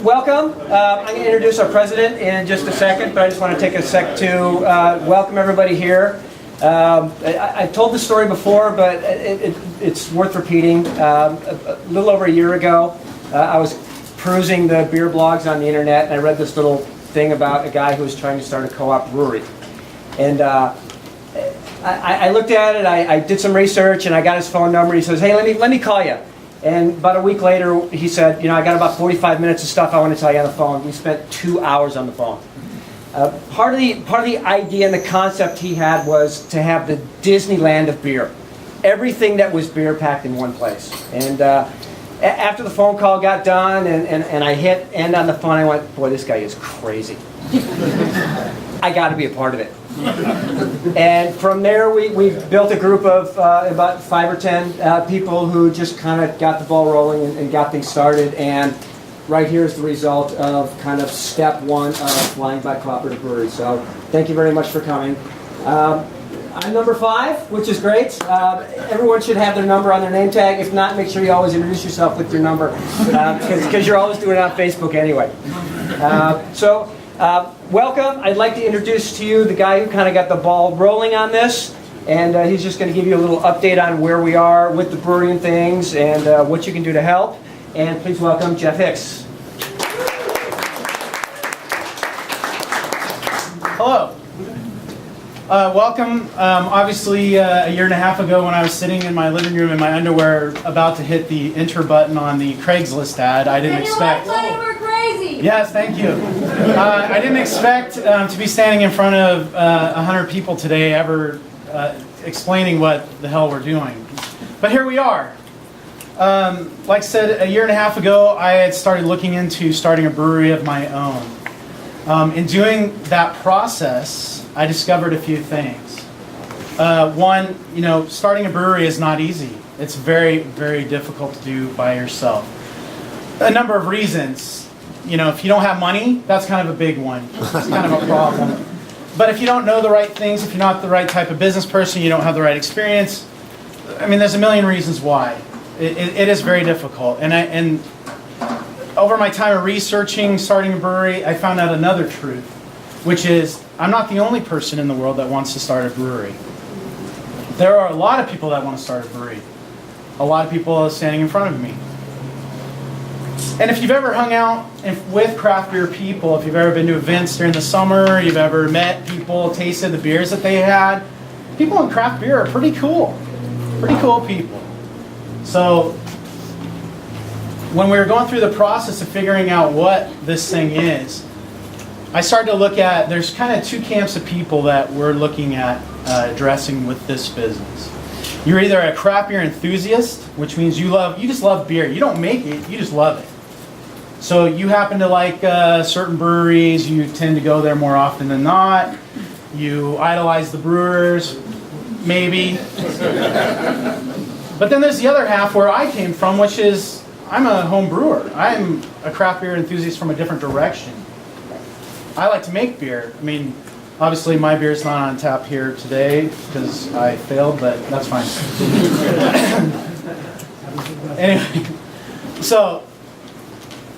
Welcome. I'm going to introduce our president in just a second, but I just want to take a sec to welcome everybody here. I told the story before, but it's worth repeating. A little over a year ago, I was perusing the beer blogs on the internet, and I read this little thing about a guy who was trying to start a co-op brewery. And I looked at it, I did some research, and I got his phone number. He says, "Hey, let me call you." And about a week later, he said, "You know, I got about 45 minutes of stuff I want to tell you on the phone." We spent 2 hours on the phone. Part of the idea and the concept he had was to have the Disneyland of beer. Everything that was beer packed in one place. And after the phone call got done and I hit end on the phone, I went, "Boy, this guy is crazy. I got to be a part of it." And from there, we built a group of about 5 or 10 people who just kind of got the ball rolling and got things started. And right here is the result of kind of step one of Flying Bike Cooperative Brewery. So thank you very much for coming. I'm number 5, which is great. Everyone should have their number on their name tag. If not, make sure you always introduce yourself with your number, because you're always doing it on Facebook anyway. Welcome. I'd like to introduce to you the guy who kind of got the ball rolling on this, and he's just going to give you a little update on where we are with the brewery and things, and what you can do to help. And please welcome Jeff Hicks. Hello. Welcome. Obviously, a year and a half ago when I was sitting in my living room in my underwear about to hit the enter button on the Craigslist ad, I didn't expect... Yes, thank you. I didn't expect to be standing in front of 100 people today ever explaining what the hell we're doing. But here we are. Like I said, a year and a half ago, I had started looking into starting a brewery of my own. In doing that process, I discovered a few things. One, starting a brewery is not easy. It's very, very difficult to do by yourself. A number of reasons. If you don't have money, that's kind of a big one. It's kind of a problem. But if you don't know the right things, if you're not the right type of business person, you don't have the right experience, there's a million reasons why. It is very difficult. And over my time of researching starting a brewery, I found out another truth, which is I'm not the only person in the world that wants to start a brewery. There are a lot of people that want to start a brewery. A lot of people standing in front of me. And if you've ever hung out with craft beer people, if you've ever been to events during the summer, you've ever met people, tasted the beers that they had, people in craft beer are pretty cool. Pretty cool people. So when we were going through the process of figuring out what this thing is, I started to look at, there's kind of 2 camps of people that we're looking at addressing with this business. You're either a craft beer enthusiast, which means you just love beer. You don't make it, you just love it. So you happen to like certain breweries, you tend to go there more often than not. You idolize the brewers, maybe. But then there's the other half where I came from, which is I'm a home brewer. I'm a craft beer enthusiast from a different direction. I like to make beer. Obviously my beer's not on tap here today because I failed, but that's fine. Anyway, so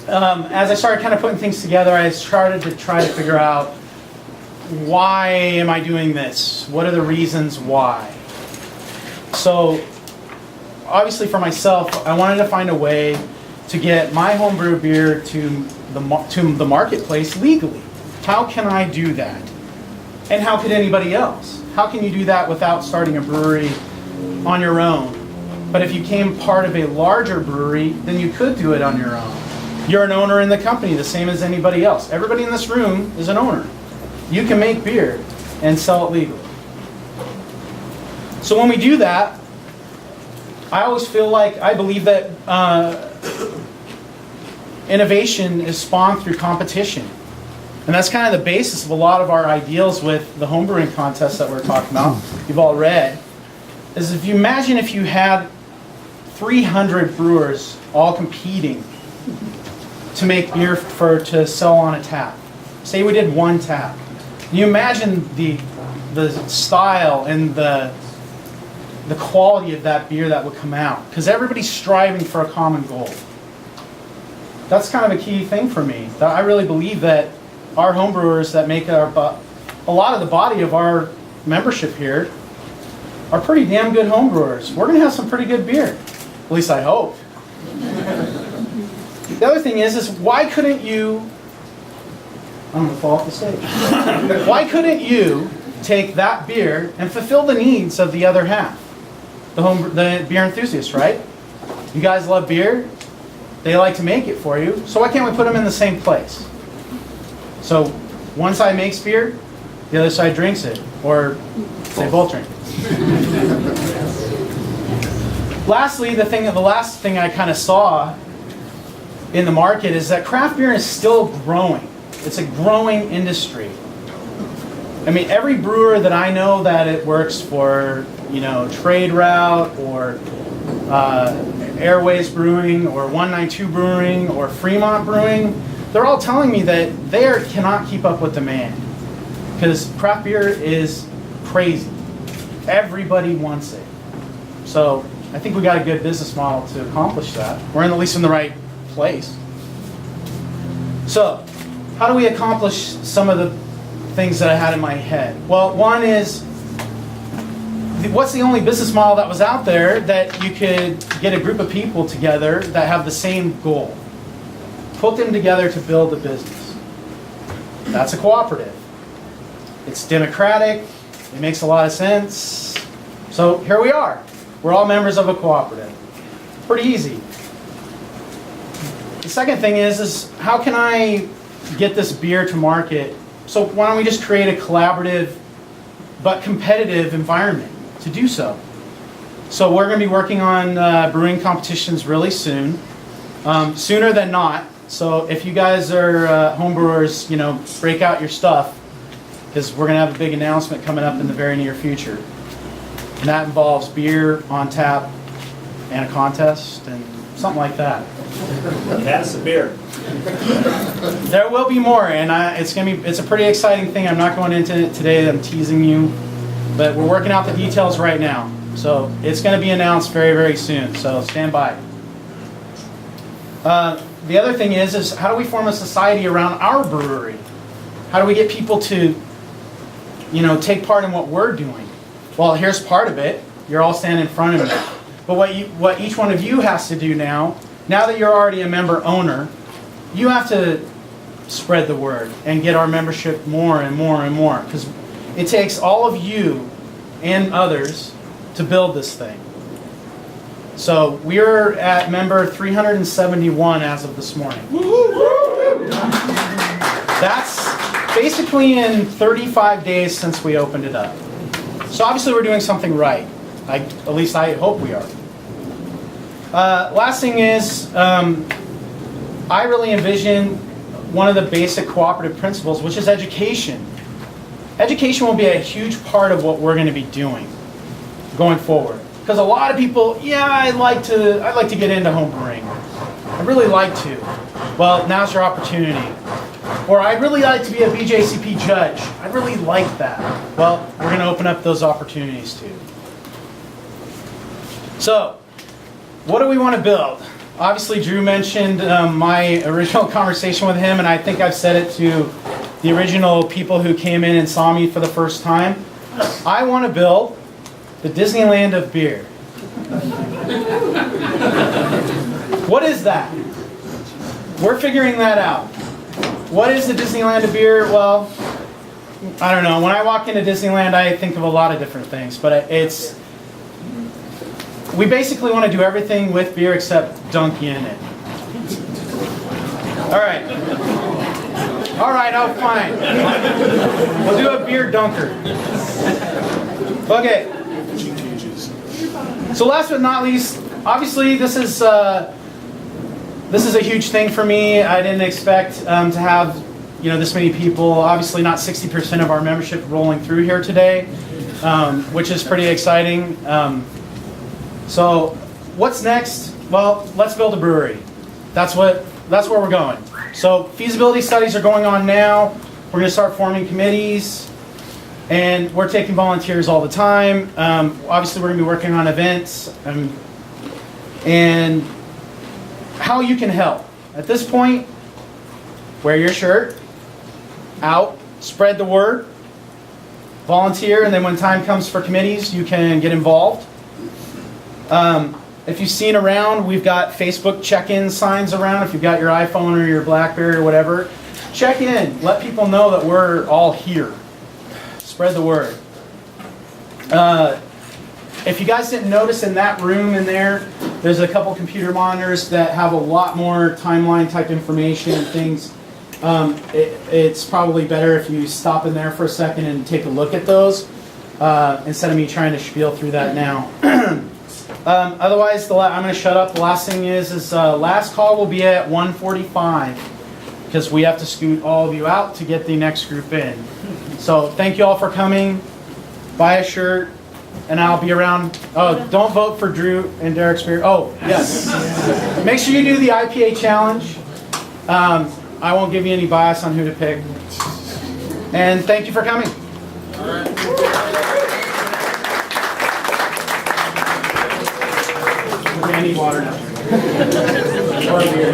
as I started kind of putting things together, I started to try to figure out, why am I doing this? What are the reasons why? So obviously for myself, I wanted to find a way to get my homebrew beer to the marketplace legally. How can I do that? And how could anybody else? How can you do that without starting a brewery on your own? But if you became part of a larger brewery, then you could do it on your own. You're an owner in the company, the same as anybody else. Everybody in this room is an owner. You can make beer and sell it legally. So when we do that, I always feel like I believe that innovation is spawned through competition. And that's kind of the basis of a lot of our ideals with the homebrewing contest that we're talking about, you've all read, is if you imagine if you had 300 brewers all competing to make beer to sell on a tap. Say we did 1 tap. Can you imagine the style and the quality of that beer that would come out? Because everybody's striving for a common goal. That's kind of a key thing for me. That I really believe that our homebrewers that make a lot of the body of our membership here are pretty damn good homebrewers. We're going to have some pretty good beer. At least I hope. The other thing is why couldn't you... I'm going to fall off the stage. Why couldn't you take that beer and fulfill the needs of the other half? The beer enthusiasts, right? You guys love beer. They like to make it for you. So why can't we put them in the same place? So one side makes beer, the other side drinks it. Or they both drink it. Lastly, the last thing I kind of saw in the market is that craft beer is still growing. It's a growing industry. I mean, every brewer that I know that it works for, Trade Route or Airways Brewing or 192 Brewing or Fremont Brewing, they're all telling me that they cannot keep up with demand because craft beer is crazy. Everybody wants it. So I think we got a good business model to accomplish that. We're at least in the right place. So how do we accomplish some of the things that I had in my head? Well, one is, what's the only business model that was out there that you could get a group of people together that have the same goal? Put them together to build a business. That's a cooperative. It's democratic. It makes a lot of sense. So here we are. We're all members of a cooperative. Pretty easy. The second thing is how can I get this beer to market? So why don't we just create a collaborative but competitive environment to do so? So we're going to be working on brewing competitions really soon, sooner than not. So if you guys are homebrewers, break out your stuff because we're going to have a big announcement coming up in the very near future. And that involves beer on tap and a contest and something like that. That's the beer. There will be more, and it's a pretty exciting thing. I'm not going into it today. I'm teasing you, but we're working out the details right now. So it's going to be announced very, very soon. So stand by. The other thing is how do we form a society around our brewery? How do we get people to, take part in what we're doing? Well, here's part of it. You're all standing in front of me. But what each one of you has to do now that you're already a member owner, you have to spread the word and get our membership more and more and more. Because it takes all of you and others to build this thing. So we're at member 371 as of this morning. That's basically in 35 days since we opened it up. So obviously we're doing something right. At least I hope we are. Last thing is, I really envision one of the basic cooperative principles, which is education. Education will be a huge part of what we're going to be doing going forward. Because a lot of people, I'd like to get into homebrewing. I'd really like to. Well, now's your opportunity. Or I'd really like to be a BJCP judge. I'd really like that. Well, we're going to open up those opportunities too. So, what do we want to build? Obviously, Drew mentioned my original conversation with him, and I think I've said it to the original people who came in and saw me for the first time. I want to build the Disneyland of beer. What is that? We're figuring that out. What is the Disneyland of beer? Well, I don't know. When I walk into Disneyland, I think of a lot of different things, but we basically want to do everything with beer except dunk you in it. All right, oh fine. We'll do a beer dunker. Okay. So last but not least, obviously this is a huge thing for me. I didn't expect to have this many people. Obviously not 60% of our membership rolling through here today, which is pretty exciting. So what's next? Well, let's build a brewery. That's where we're going. So feasibility studies are going on now. We're going to start forming committees, and we're taking volunteers all the time. Obviously, we're going to be working on events and how you can help. at this point, wear your shirt, out, spread the word, volunteer, and then when time comes for committees, you can get involved. If you've seen around, we've got Facebook check-in signs around. If you've got your iPhone or your BlackBerry or whatever, check in. Let people know that we're all here. Spread the word. If you guys didn't notice, in that room in there's a couple computer monitors that have a lot more timeline type information and things. It's probably better if you stop in there for a second and take a look at those instead of me trying to spiel through that now. Otherwise, I'm going to shut up. The last thing is last call will be at 1:45 because we have to scoot all of you out to get the next group in. So thank you all for coming. Buy a shirt, and I'll be around. Oh, don't vote for Drew and Derek's beer. Oh, yes. Make sure you do the IPA challenge. I won't give you any bias on who to pick. And thank you for coming. All right. I need water now. Or beer.